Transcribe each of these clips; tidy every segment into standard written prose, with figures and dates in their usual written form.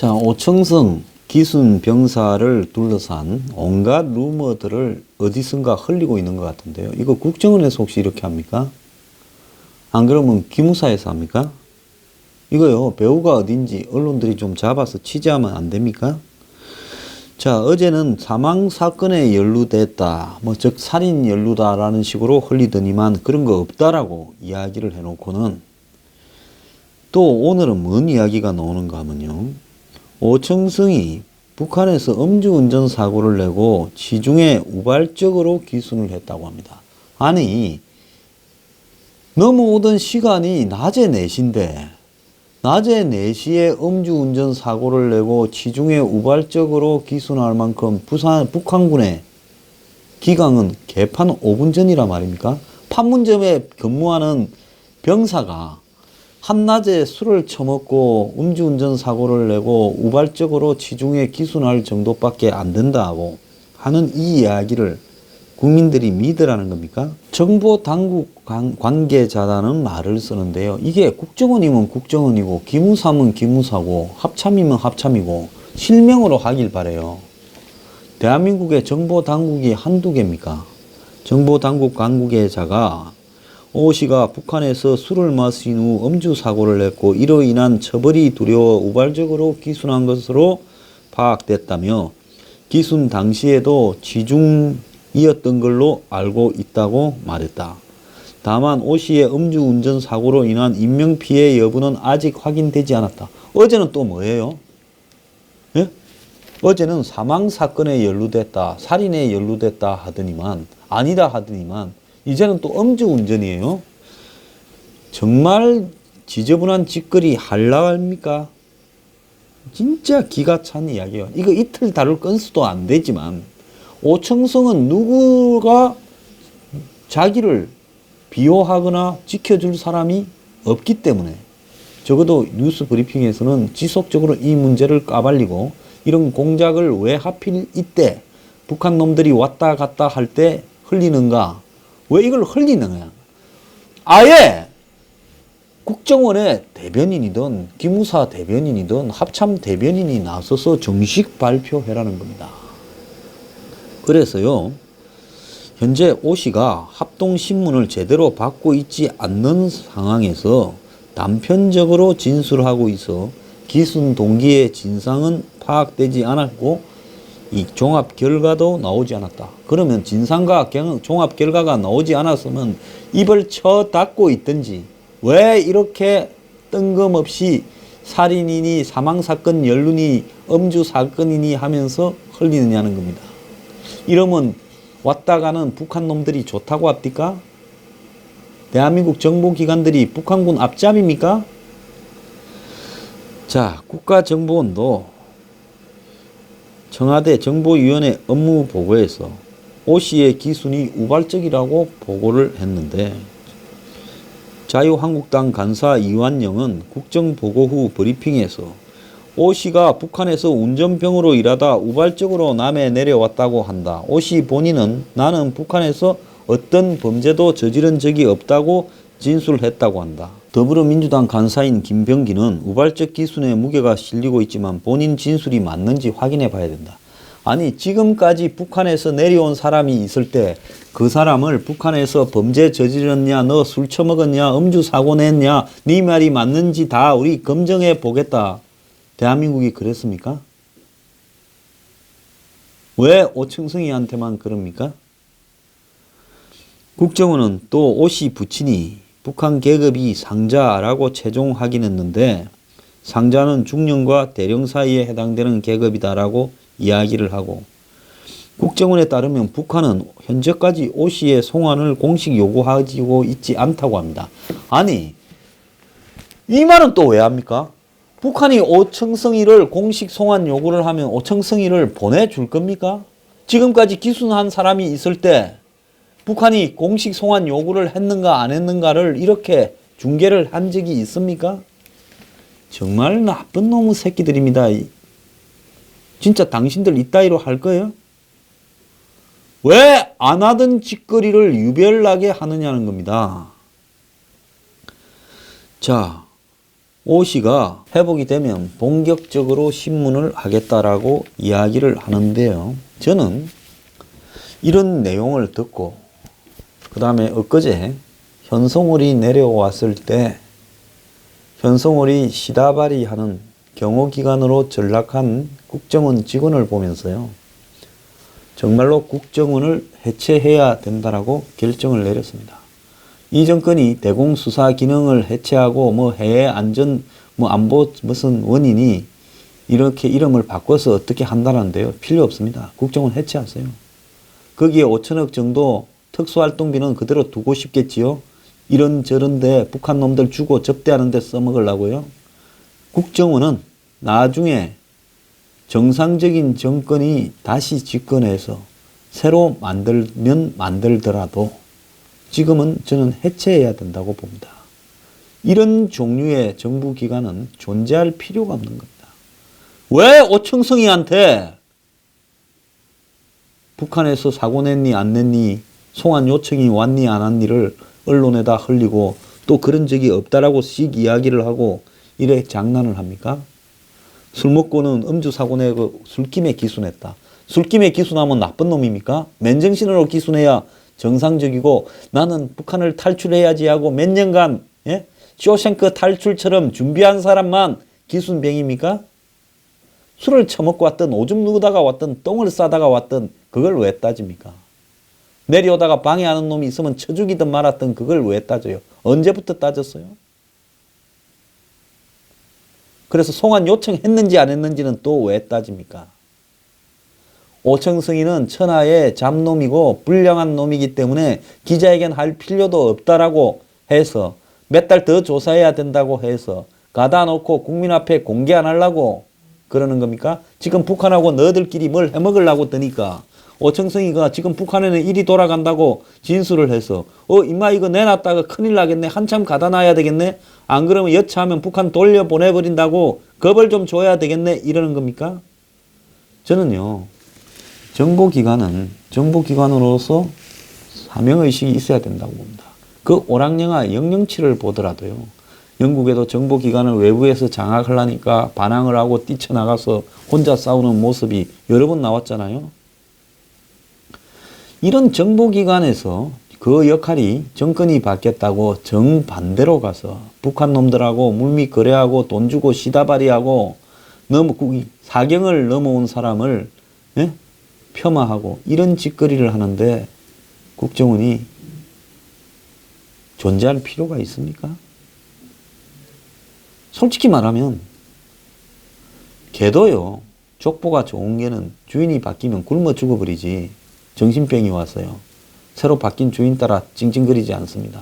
자, 오청성 기순 병사를 둘러싼 온갖 루머들을 어디선가 흘리고 있는 것 같은데요. 이거 국정원에서 혹시 이렇게 합니까? 안 그러면 기무사에서 합니까? 이거요, 배우가 어딘지 언론들이 좀 잡아서 취재하면 안 됩니까? 자, 어제는 사망 사건에 연루됐다, 즉 살인 연루다라는 식으로 흘리더니만 그런 거 없다라고 이야기를 해놓고는 또 오늘은 뭔 이야기가 나오는가 하면요, 오청성이 북한에서 음주운전 사고를 내고 지중해 우발적으로 기순을 했다고 합니다. 아니, 넘어오던 시간이 낮에 4시인데 낮에 4시에 음주운전 사고를 내고 지중해 우발적으로 기순할 만큼 북한군의 기강은 개판 5분 전이라 말입니까? 판문점에 근무하는 병사가 한낮에 술을 처먹고 음주운전 사고를 내고 우발적으로 지중해 기순할 정도밖에 안 된다고 하는 이 이야기를 국민들이 믿으라는 겁니까? 정보 당국 관계자라는 말을 쓰는데요. 이게 국정원이면 국정원이고 기무사면 기무사고 합참이면 합참이고 실명으로 하길 바래요. 대한민국의 정보 당국이 한두 개입니까? 정보 당국 관계자가 오 씨가 북한에서 술을 마신 후 음주 사고를 냈고 이로 인한 처벌이 두려워 우발적으로 기순한 것으로 파악됐다며 기순 당시에도 지중이었던 걸로 알고 있다고 말했다. 다만 오 씨의 음주운전 사고로 인한 인명피해 여부는 아직 확인되지 않았다. 어제는 또 뭐예요? 예? 어제는 사망사건에 연루됐다, 살인에 연루됐다 하더니만, 아니다 하더니만 이제는 또 음주운전이에요. 정말 지저분한 짓거리 할랍니까? 진짜 기가 찬 이야기예요. 이거 이틀 다룰 건수도 안 되지만 오청성은 누구가 자기를 비호하거나 지켜줄 사람이 없기 때문에 적어도 뉴스 브리핑에서는 지속적으로 이 문제를 까발리고 이런 공작을 왜 하필 이때 북한 놈들이 왔다 갔다 할 때 흘리는가? 왜 이걸 흘리느냐? 아예 국정원의 대변인이든 기무사 대변인이든 합참 대변인이 나서서 정식 발표해라는 겁니다. 그래서요, 현재 오 씨가 합동신문을 제대로 받고 있지 않는 상황에서 단편적으로 진술하고 있어 기순 동기의 진상은 파악되지 않았고 이 종합 결과도 나오지 않았다. 그러면 진상과 종합 결과가 나오지 않았으면 입을 쳐 닫고 있든지 왜 이렇게 뜬금없이 살인이니 사망사건 연루니 음주사건이니 하면서 흘리느냐는 겁니다. 이러면 왔다 가는 북한 놈들이 좋다고 합니까? 대한민국 정보기관들이 북한군 앞잡입니까? 자, 국가정보원도 청와대 정보위원회 업무보고에서 오 씨의 기순이 우발적이라고 보고를 했는데 자유한국당 간사 이완영은 국정보고 후 브리핑에서 오 씨가 북한에서 운전병으로 일하다 우발적으로 남해 내려왔다고 한다. 오 씨 본인은 나는 북한에서 어떤 범죄도 저지른 적이 없다고 진술했다고 한다. 더불어민주당 간사인 김병기는 우발적 기순에 무게가 실리고 있지만 본인 진술이 맞는지 확인해 봐야 된다. 아니, 지금까지 북한에서 내려온 사람이 있을 때 그 사람을 북한에서 범죄 저질렀냐, 너 술 처먹었냐, 음주 사고 냈냐, 네 말이 맞는지 다 우리 검증해 보겠다. 대한민국이 그랬습니까? 왜 오청성이한테만 그럽니까? 국정원은 또 오 씨 부친이 북한 계급이 상자라고 최종 확인했는데 상자는 중령과 대령 사이에 해당되는 계급이다라고 이야기를 하고 국정원에 따르면 북한은 현재까지 오 씨의 송환을 공식 요구하고 있지 않다고 합니다. 아니, 이 말은 또 왜 합니까? 북한이 오청성이를 공식 송환 요구를 하면 오청성이를 보내줄 겁니까? 지금까지 기순한 사람이 있을 때 북한이 공식 송환 요구를 했는가 안 했는가를 이렇게 중계를 한 적이 있습니까? 정말 나쁜 놈의 새끼들입니다. 진짜 당신들 이따위로 할 거예요? 왜 안 하던 짓거리를 유별나게 하느냐는 겁니다. 자, 오 씨가 회복이 되면 본격적으로 신문을 하겠다라고 이야기를 하는데요. 저는 이런 내용을 듣고 그 다음에 엊그제 현송월이 내려왔을 때 현송월이 시다발이 하는 경호기관으로 전락한 국정원 직원을 보면서요. 정말로 국정원을 해체해야 된다라고 결정을 내렸습니다. 이 정권이 대공수사 기능을 해체하고 해외 안전 안보 무슨 원인이 이렇게 이름을 바꿔서 어떻게 한다는데요. 필요 없습니다. 국정원 해체하세요. 거기에 5천억 정도 특수활동비는 그대로 두고 싶겠지요. 이런저런데 북한 놈들 주고 접대하는 데 써먹으려고요. 국정원은 나중에 정상적인 정권이 다시 집권해서 새로 만들면 만들더라도 지금은 저는 해체해야 된다고 봅니다. 이런 종류의 정부기관은 존재할 필요가 없는 겁니다. 왜 오청성이한테 북한에서 사고 냈니 안 냈니 송환 요청이 왔니 안 왔니를 언론에다 흘리고 또 그런 적이 없다라고 씩 이야기를 하고 이래 장난을 합니까? 술 먹고는 음주 사고 내고 술김에 기순했다. 술김에 기순하면 나쁜 놈입니까? 맨정신으로 기순해야 정상적이고 나는 북한을 탈출해야지 하고 몇 년간 쇼생크 탈출처럼 준비한 사람만 기순병입니까? 술을 처먹고 왔든 오줌 누다가 왔든 똥을 싸다가 왔든 그걸 왜 따집니까? 내려오다가 방해하는 놈이 있으면 쳐 죽이든 말았든 그걸 왜 따져요? 언제부터 따졌어요? 그래서 송환 요청했는지 안 했는지는 또 왜 따집니까? 오청성이는 천하의 잡놈이고 불량한 놈이기 때문에 기자회견 할 필요도 없다라고 해서 몇 달 더 조사해야 된다고 해서 가다 놓고 국민 앞에 공개 안 하려고 그러는 겁니까? 지금 북한하고 너희들끼리 뭘 해먹으려고 드니까 오청성이가 지금 북한에는 일이 돌아간다고 진술을 해서 임마 이거 내놨다가 큰일 나겠네. 한참 가다 놔야 되겠네. 안 그러면 여차하면 북한 돌려보내버린다고 겁을 좀 줘야 되겠네. 이러는 겁니까? 저는요. 정보기관은 정보기관으로서 사명의식이 있어야 된다고 봅니다. 그 오락영화 007을 보더라도요. 영국에도 정보기관을 외부에서 장악하려니까 반항을 하고 뛰쳐나가서 혼자 싸우는 모습이 여러 번 나왔잖아요. 이런 정보기관에서 그 역할이 정권이 바뀌었다고 정반대로 가서 북한 놈들하고 물밑 거래하고 돈 주고 시다발이하고 사경을 넘어온 사람을 폄하하고 이런 짓거리를 하는데 국정원이 존재할 필요가 있습니까? 솔직히 말하면 개도요. 족보가 좋은 개는 주인이 바뀌면 굶어 죽어버리지 정신병이 왔어요. 새로 바뀐 주인 따라 찡찡거리지 않습니다.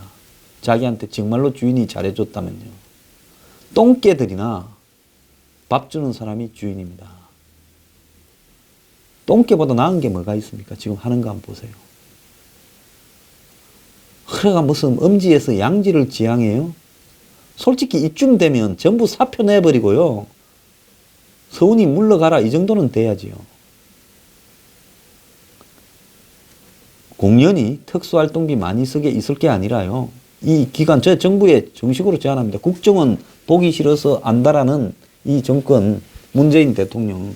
자기한테 정말로 주인이 잘해줬다면요. 똥개들이나 밥 주는 사람이 주인입니다. 똥개보다 나은 게 뭐가 있습니까? 지금 하는 거 한번 보세요. 그래가 무슨 음지에서 양지를 지향해요? 솔직히 이쯤 되면 전부 사표 내버리고요. 서운이 물러가라 이 정도는 돼야지요. 공연히 특수활동비 많이 쓰게 있을 게 아니라요. 이 기관 저 정부에 정식으로 제안합니다. 국정원 보기 싫어서 안다라는 이 정권 문재인 대통령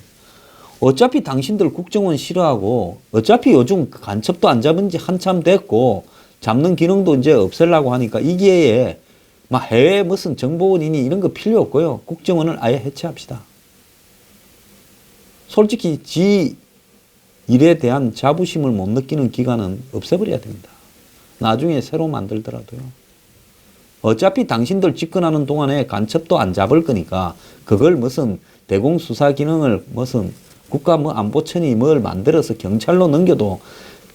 어차피 당신들 국정원 싫어하고 어차피 요즘 간첩도 안 잡은 지 한참 됐고 잡는 기능도 이제 없애려고 하니까 이 기회에 막 해외 무슨 정보원이니 이런 거 필요 없고요. 국정원을 아예 해체합시다. 솔직히 지 일에 대한 자부심을 못 느끼는 기관은 없애버려야 됩니다. 나중에 새로 만들더라도요. 어차피 당신들 집권하는 동안에 간첩도 안 잡을 거니까 그걸 무슨 대공수사 기능을 무슨 국가 안보청이 뭘 만들어서 경찰로 넘겨도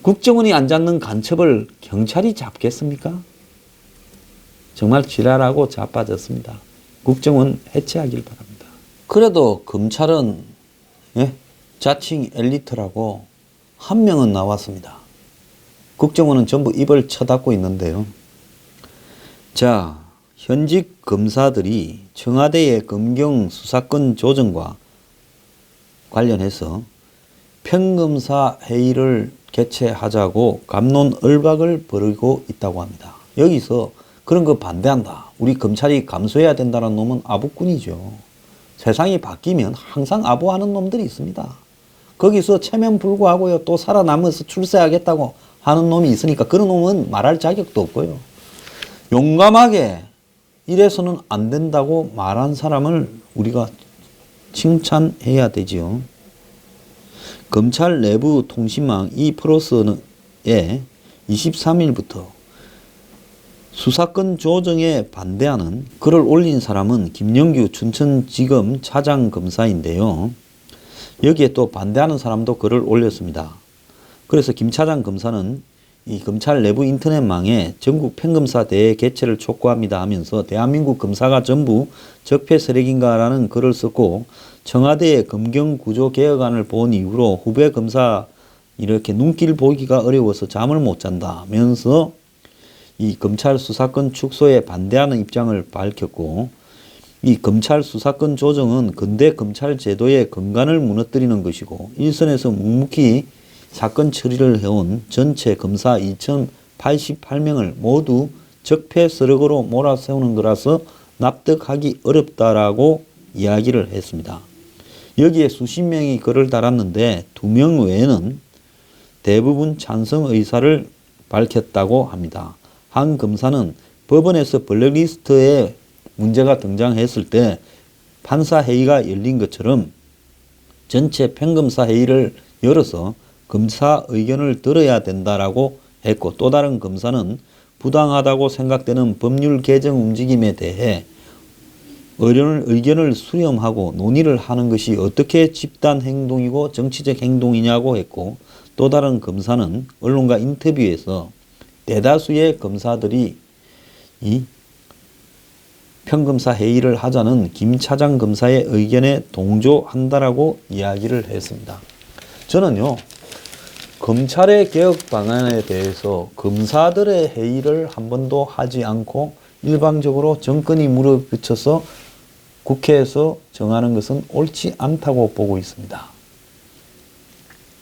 국정원이 안 잡는 간첩을 경찰이 잡겠습니까? 정말 지랄하고 자빠졌습니다. 국정원 해체하길 바랍니다. 그래도 검찰은 자칭 엘리트라고 한 명은 나왔습니다. 국정원은 전부 입을 쳐닫고 있는데요. 자, 현직 검사들이 청와대의 검경 수사권 조정과 관련해서 평검사 회의를 개최하자고 갑론을박을 벌이고 있다고 합니다. 여기서 그런 거 반대한다. 우리 검찰이 감수해야 된다는 놈은 아부꾼이죠. 세상이 바뀌면 항상 아부하는 놈들이 있습니다. 거기서 체면불구하고요, 또 살아남아서 출세하겠다고 하는 놈이 있으니까 그런 놈은 말할 자격도 없고요. 용감하게 이래서는 안 된다고 말한 사람을 우리가 칭찬해야 되지요. 검찰 내부 통신망 E+에 23일부터 수사권 조정에 반대하는 글을 올린 사람은 김영규 춘천지검 차장검사인데요. 여기에 또 반대하는 사람도 글을 올렸습니다. 그래서 김 차장검사는 이 검찰 내부 인터넷망에 전국 평검사 대회 개최를 촉구합니다 하면서 대한민국 검사가 전부 적폐 세력인가라는 글을 썼고, 청와대의 검경구조 개혁안을 본 이후로 후배 검사 이렇게 눈길 보기가 어려워서 잠을 못 잔다면서 이 검찰 수사권 축소에 반대하는 입장을 밝혔고, 이 검찰 수사권 조정은 근대 검찰 제도의 근간을 무너뜨리는 것이고, 일선에서 묵묵히 사건 처리를 해온 전체 검사 2088명을 모두 적폐 세력으로 몰아세우는 거라서 납득하기 어렵다라고 이야기를 했습니다. 여기에 수십 명이 글을 달았는데 2명 외에는 대부분 찬성 의사를 밝혔다고 합니다. 한 검사는 법원에서 블랙리스트에 문제가 등장했을 때 판사 회의가 열린 것처럼 전체 평검사 회의를 열어서 검사 의견을 들어야 된다라고 했고, 또 다른 검사는 부당하다고 생각되는 법률 개정 움직임에 대해 의견을 수렴하고 논의를 하는 것이 어떻게 집단 행동이고 정치적 행동이냐고 했고, 또 다른 검사는 언론과 인터뷰에서 대다수의 검사들이 이 평검사 회의를 하자는 김 차장 검사의 의견에 동조한다라고 이야기를 했습니다. 저는요, 검찰의 개혁 방안에 대해서 검사들의 회의를 한 번도 하지 않고 일방적으로 정권이 물어붙여서 국회에서 정하는 것은 옳지 않다고 보고 있습니다.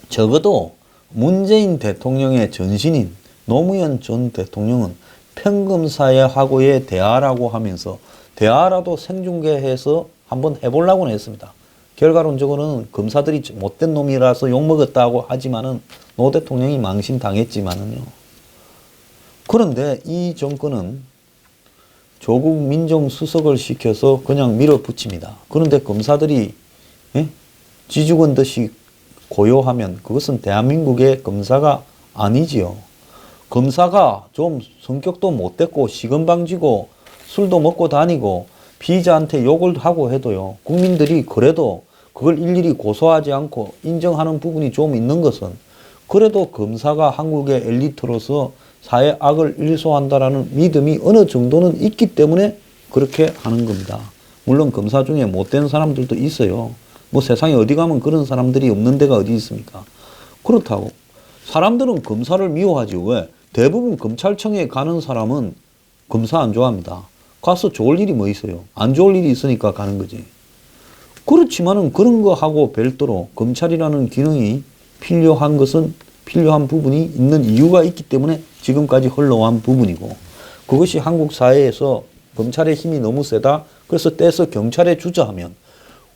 적어도 문재인 대통령의 전신인 노무현 전 대통령은 평검사하고의 대화라고 하면서 대화라도 생중계해서 한번 해보려고는 했습니다. 결과론적으로는 검사들이 못된 놈이라서 욕먹었다고 하지만은 노 대통령이 망신당했지만은요. 그런데 이 정권은 조국 민정수석을 시켜서 그냥 밀어붙입니다. 그런데 검사들이 쥐죽은 듯이 고요하면 그것은 대한민국의 검사가 아니지요. 검사가 좀 성격도 못됐고 시건방지고 술도 먹고 다니고 피의자한테 욕을 하고 해도요, 국민들이 그래도 그걸 일일이 고소하지 않고 인정하는 부분이 좀 있는 것은, 그래도 검사가 한국의 엘리트로서 사회 악을 일소한다라는 믿음이 어느 정도는 있기 때문에 그렇게 하는 겁니다. 물론 검사 중에 못된 사람들도 있어요. 뭐 세상에 어디 가면 그런 사람들이 없는 데가 어디 있습니까? 그렇다고 사람들은 검사를 미워하지. 왜? 대부분 검찰청에 가는 사람은 검사 안 좋아합니다. 가서 좋을 일이 뭐 있어요? 안 좋을 일이 있으니까 가는 거지. 그렇지만은 그런 거 하고 별도로 검찰이라는 기능이 필요한 것은 필요한 부분이 있는 이유가 있기 때문에 지금까지 흘러온 부분이고, 그것이 한국 사회에서 검찰의 힘이 너무 세다, 그래서 떼서 경찰에 주자 하면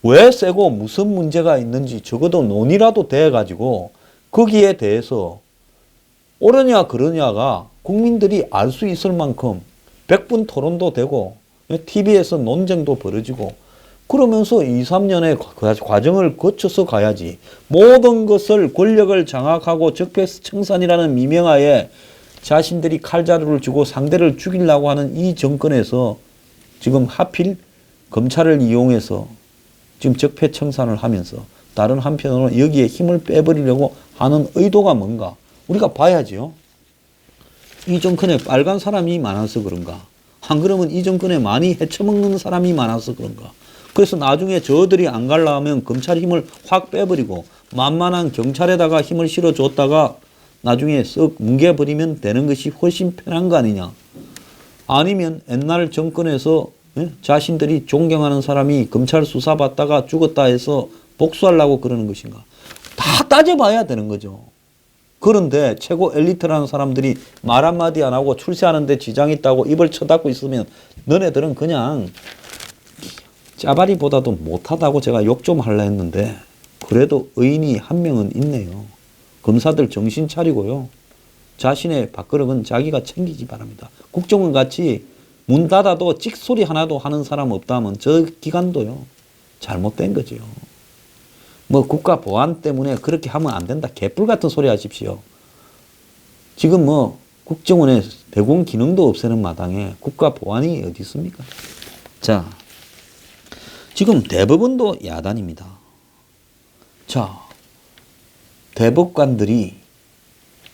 왜 세고 무슨 문제가 있는지 적어도 논의라도 돼가지고 거기에 대해서 옳으냐 그러냐가 국민들이 알 수 있을 만큼 100분 토론도 되고 TV에서 논쟁도 벌어지고 그러면서 2, 3년의 과정을 거쳐서 가야지. 모든 것을 권력을 장악하고 적폐청산이라는 미명하에 자신들이 칼자루를 주고 상대를 죽이려고 하는 이 정권에서 지금 하필 검찰을 이용해서 지금 적폐청산을 하면서 다른 한편으로 여기에 힘을 빼버리려고 하는 의도가 뭔가 우리가 봐야지요. 이 정권에 빨간 사람이 많아서 그런가? 안 그러면 이 정권에 많이 헤쳐먹는 사람이 많아서 그런가? 그래서 나중에 저들이 안 가려면 검찰 힘을 확 빼버리고 만만한 경찰에다가 힘을 실어줬다가 나중에 썩 뭉개버리면 되는 것이 훨씬 편한 거 아니냐. 아니면 옛날 정권에서 자신들이 존경하는 사람이 검찰 수사받다가 죽었다 해서 복수하려고 그러는 것인가. 다 따져봐야 되는 거죠. 그런데 최고 엘리트라는 사람들이 말 한마디 안 하고 출세하는데 지장이 있다고 입을 쳐닫고 있으면 너네들은 그냥 짜바리보다도 못하다고 제가 욕 좀 하려 했는데 그래도 의인이 한 명은 있네요. 검사들 정신 차리고요. 자신의 밥그릇은 자기가 챙기지 바랍니다. 국정원 같이 문 닫아도 찍소리 하나도 하는 사람 없다면 저 기관도요. 잘못된 거죠. 뭐 국가 보안 때문에 그렇게 하면 안 된다. 개뿔 같은 소리 하십시오. 지금 뭐 국정원의 대공 기능도 없애는 마당에 국가 보안이 어디 있습니까? 자, 지금 대법원도 야단입니다. 자, 대법관들이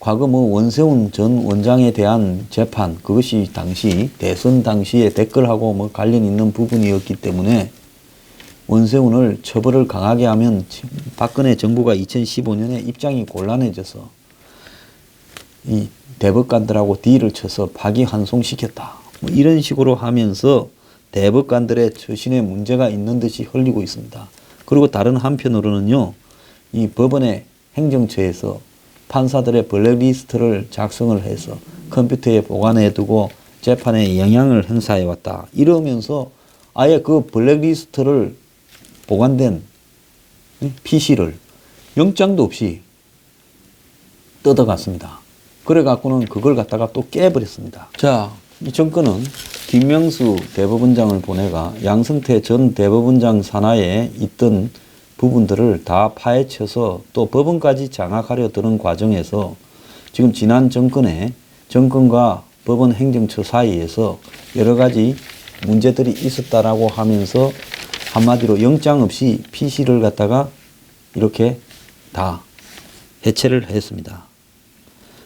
과거 뭐 원세훈 전 원장에 대한 재판, 그것이 당시 대선 당시에 댓글하고 뭐 관련 있는 부분이었기 때문에 원세훈을 처벌을 강하게 하면 박근혜 정부가 2015년에 입장이 곤란해져서 이 대법관들하고 딜을 쳐서 파기환송시켰다. 뭐 이런 식으로 하면서 대법관들의 처신에 문제가 있는 듯이 흘리고 있습니다. 그리고 다른 한편으로는요, 이 법원의 행정처에서 판사들의 블랙리스트를 작성을 해서 컴퓨터에 보관해두고 재판에 영향을 행사해왔다. 이러면서 아예 그 블랙리스트를 보관된 PC를 영장도 없이 뜯어갔습니다. 그래갖고는 그걸 갖다가 또 깨버렸습니다. 자, 이 정권은 김명수 대법원장을 보내가 양승태 전 대법원장 산하에 있던 부분들을 다 파헤쳐서 또 법원까지 장악하려 드는 과정에서 지금 지난 정권과 법원 행정처 사이에서 여러 가지 문제들이 있었다라고 하면서 한마디로 영장 없이 PC를 갖다가 이렇게 다 해체를 했습니다.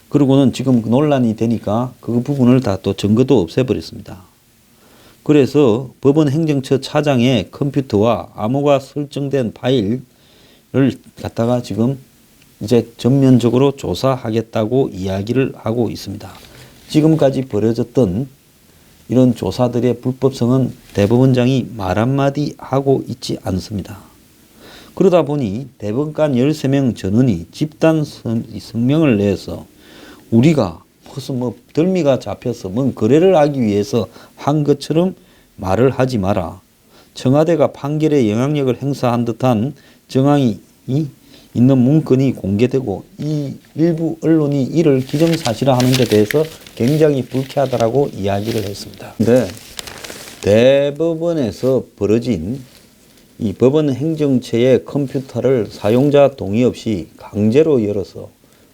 그리고는 지금 논란이 되니까 그 부분을 다 또 증거도 없애버렸습니다. 그래서 법원 행정처 차장의 컴퓨터와 암호가 설정된 파일을 갖다가 지금 이제 전면적으로 조사하겠다고 이야기를 하고 있습니다. 지금까지 벌어졌던 이런 조사들의 불법성은 대법원장이 말 한마디 하고 있지 않습니다. 그러다 보니 대법관 13명 전원이 집단 성명을 내서 우리가 무슨 뭐 덜미가 잡혀서 뭔 거래를 하기 위해서 한 것처럼 말을 하지 마라. 청와대가 판결에 영향력을 행사한 듯한 정황이 있는 문건이 공개되고 이 일부 언론이 이를 기정사실화하는 데 대해서 굉장히 불쾌하다라고 이야기를 했습니다. 근데 대법원에서 벌어진 이 법원 행정처의 컴퓨터를 사용자 동의 없이 강제로 열어서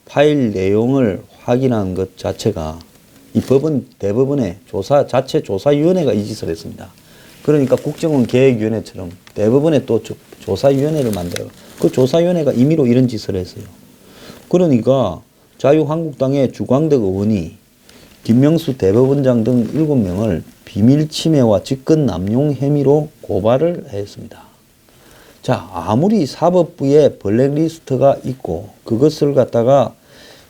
파일 내용을 확인한 것 자체가 이 대법원의 자체 조사위원회가 이 짓을 했습니다. 그러니까 국정원 계획위원회처럼 대법원에 또 조사위원회를 만들어 그 조사위원회가 임의로 이런 짓을 했어요. 그러니까 자유한국당의 주광덕 의원이 김명수 대법원장 등 7명을 비밀침해와 직권남용 혐의로 고발을 했습니다. 자, 아무리 사법부에 블랙리스트가 있고 그것을 갖다가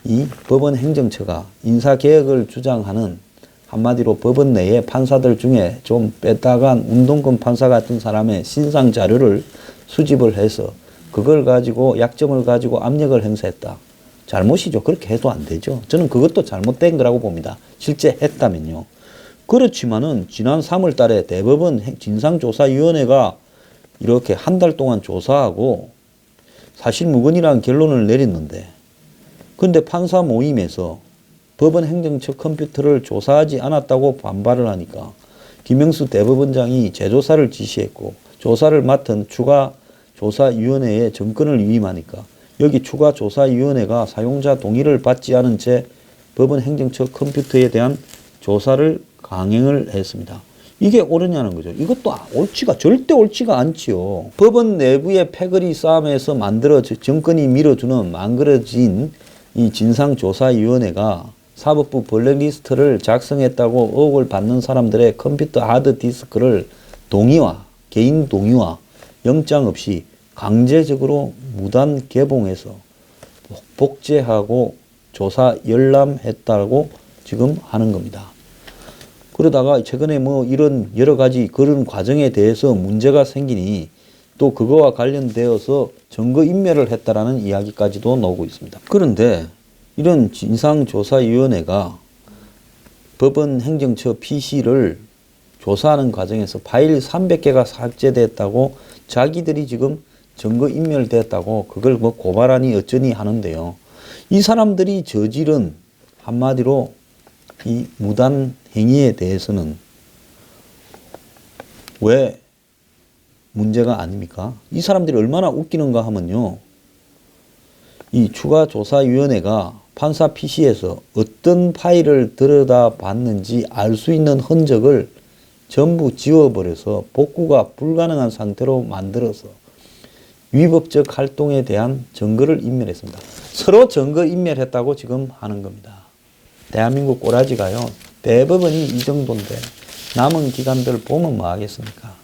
이 법원 행정처가 인사개혁을 주장하는 한마디로 법원 내에 판사들 중에 좀 뺐다간 운동권 판사 같은 사람의 신상 자료를 수집을 해서 그걸 가지고 약점을 가지고 압력을 행사했다. 잘못이죠. 그렇게 해도 안 되죠. 저는 그것도 잘못된 거라고 봅니다. 실제 했다면요. 그렇지만은 지난 3월 달에 대법원 진상조사위원회가 이렇게 한 달 동안 조사하고 사실무근이라는 결론을 내렸는데 근데 판사 모임에서 법원 행정처 컴퓨터를 조사하지 않았다고 반발을 하니까 김명수 대법원장이 재조사를 지시했고 조사를 맡은 추가 조사위원회에 정권을 위임하니까 여기 추가 조사위원회가 사용자 동의를 받지 않은 채 법원 행정처 컴퓨터에 대한 조사를 강행을 했습니다. 이게 옳으냐는 거죠. 이것도 절대 옳지가 않지요. 법원 내부의 패거리 싸움에서 정권이 밀어주는 망그러진 이 진상조사위원회가 사법부 블랙리스트를 작성했다고 의혹을 받는 사람들의 컴퓨터 하드디스크를 개인 동의와 영장 없이 강제적으로 무단 개봉해서 복제하고 조사 열람했다고 지금 하는 겁니다. 그러다가 최근에 뭐 이런 여러 가지 그런 과정에 대해서 문제가 생기니 또 그거와 관련되어서 증거인멸을 했다라는 이야기까지도 나오고 있습니다. 그런데 이런 진상조사위원회가 법원 행정처 PC를 조사하는 과정에서 파일 300개가 삭제됐다고 자기들이 지금 증거인멸됐다고 그걸 뭐 고발하니 어쩌니 하는데요. 이 사람들이 저지른 한마디로 이 무단 행위에 대해서는 왜 문제가 아닙니까? 이 사람들이 얼마나 웃기는가 하면요. 이 추가조사위원회가 판사 PC에서 어떤 파일을 들여다봤는지 알 수 있는 흔적을 전부 지워버려서 복구가 불가능한 상태로 만들어서 위법적 활동에 대한 증거를 인멸했습니다. 서로 증거 인멸했다고 지금 하는 겁니다. 대한민국 꼬라지가요. 대법원이 이 정도인데 남은 기관들 보면 뭐 하겠습니까?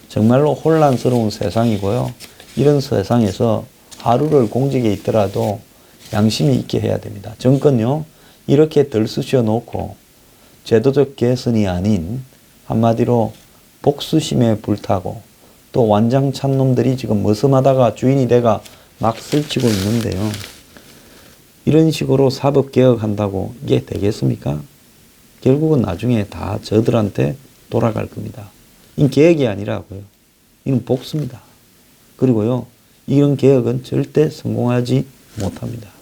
정말로 혼란스러운 세상이고요. 이런 세상에서 하루를 공직에 있더라도 양심이 있게 해야 됩니다. 정권요. 이렇게 들쑤셔 놓고 제도적 개선이 아닌 한마디로 복수심에 불타고 또 완장 찬 놈들이 지금 머슴하다가 주인이 돼가 막 설치고 있는데요. 이런 식으로 사법개혁한다고 이게 되겠습니까? 결국은 나중에 다 저들한테 돌아갈 겁니다. 이건 개혁이 아니라고요. 이건 복수입니다. 그리고요. 이런 개혁은 절대 성공하지 못합니다.